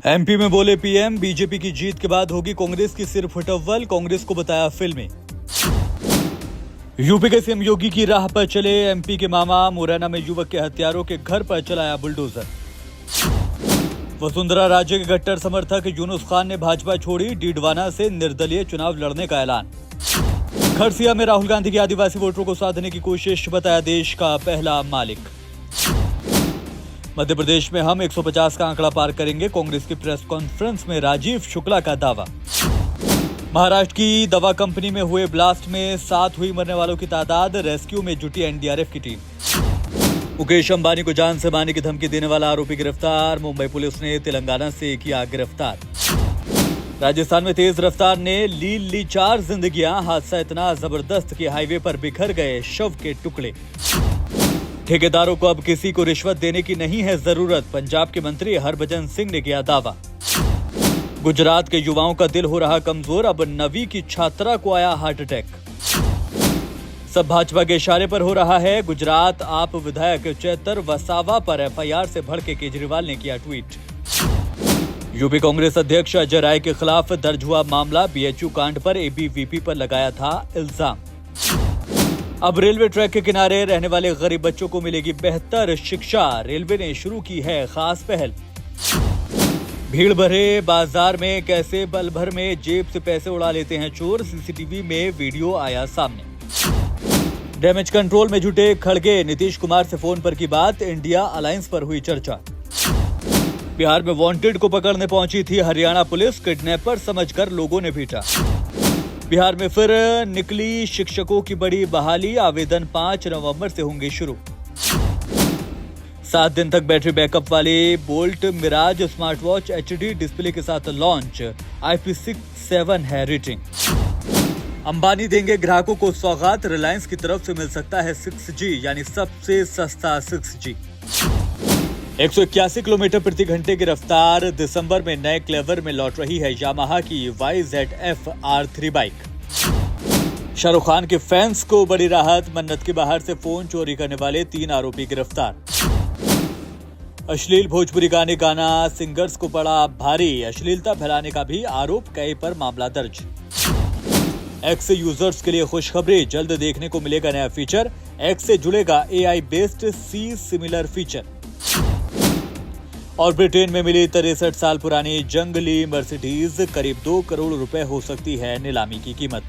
MP में बोले PM, BJP की जीत के बाद होगी कांग्रेस की सिर्फ अव्वल, कांग्रेस को बताया फिल्मी। यूपी के सीएम योगी की राह पर चले एमपी के मामा, मुरैना में युवक के हत्यारों के घर पर चलाया बुलडोजर। वसुंधरा राजे के गट्टर समर्थक यूनुस खान ने भाजपा छोड़ी, डीडवाना से निर्दलीय चुनाव लड़ने का ऐलान। खरसिया में राहुल गांधी के आदिवासी वोटरों को साधने की कोशिश, बताया देश का पहला मालिक। मध्य प्रदेश में हम 150 का आंकड़ा पार करेंगे, कांग्रेस की प्रेस कॉन्फ्रेंस में राजीव शुक्ला का दावा। महाराष्ट्र की दवा कंपनी में हुए ब्लास्ट में 7 हुई मरने वालों की तादाद, रेस्क्यू में जुटी एनडीआरएफ की टीम। मुकेश अंबानी को जान से मारने की धमकी देने वाला आरोपी गिरफ्तार, मुंबई पुलिस ने तेलंगाना से किया गिरफ्तार। राजस्थान में तेज रफ्तार ने ली 4 जिंदगियां, हादसा इतना जबरदस्त कि हाईवे पर बिखर गए शव के टुकड़े। ठेकेदारों को अब किसी को रिश्वत देने की नहीं है जरूरत, पंजाब के मंत्री हरभजन सिंह ने किया दावा। गुजरात के युवाओं का दिल हो रहा कमजोर, अब 9वीं की छात्रा को आया हार्ट अटैक। सब भाजपा के इशारे पर हो रहा है, गुजरात आप विधायक चैतर वसावा पर एफआईआर से भड़के केजरीवाल ने किया ट्वीट। यूपी कांग्रेस अध्यक्ष अजय राय के खिलाफ दर्ज हुआ मामला, बीएचयू कांड पर एबीवीपी पर लगाया था इल्जाम। अब रेलवे ट्रैक के किनारे रहने वाले गरीब बच्चों को मिलेगी बेहतर शिक्षा, रेलवे ने शुरू की है खास पहल। भीड़ भरे बाजार में कैसे पल भर में जेब से पैसे उड़ा लेते हैं चोर, सीसीटीवी में वीडियो आया सामने। डैमेज कंट्रोल में जुटे खड़गे, नीतीश कुमार से फोन पर की बात, इंडिया अलायंस पर हुई चर्चा। बिहार में वांटेड को पकड़ने पहुंची थी हरियाणा पुलिस, किडनैपर समझकर लोगों ने पीटा। बिहार में फिर निकली शिक्षकों की बड़ी बहाली, आवेदन 5 नवंबर से होंगे शुरू। 7 दिन तक बैटरी बैकअप वाले Bolt Mirage smart watch HD display के साथ लॉन्च, IP67 है रेटिंग। अंबानी देंगे ग्राहकों को सौगात, रिलायंस की तरफ से मिल सकता है 6G यानी सबसे सस्ता 6G। 181 किलोमीटर प्रति घंटे की रफ्तार, दिसंबर में नए क्लेवर में लौट रही है यामाहा की YZF R3 bike. Shahrukh Khan के फैंस को बड़ी राहत, मन्नत के बाहर से फोन चोरी करने वाले 3 आरोपी गिरफ्तार। अश्लील भोजपुरी गाने गाना सिंगर्स को पड़ा भारी, अश्लीलता फैलाने का भी आरोप, कई पर मामला दर्ज। एक्स यूजर्स के लिए खुशखबरी, जल्द देखने को मिलेगा नया फीचर, एक्स से जुड़ेगा AI बेस्ड सी सिमिलर फीचर। और ब्रिटेन में मिली 63 साल पुरानी जंगली मर्सिडीज, करीब 2 करोड़ रुपए हो सकती है नीलामी की कीमत।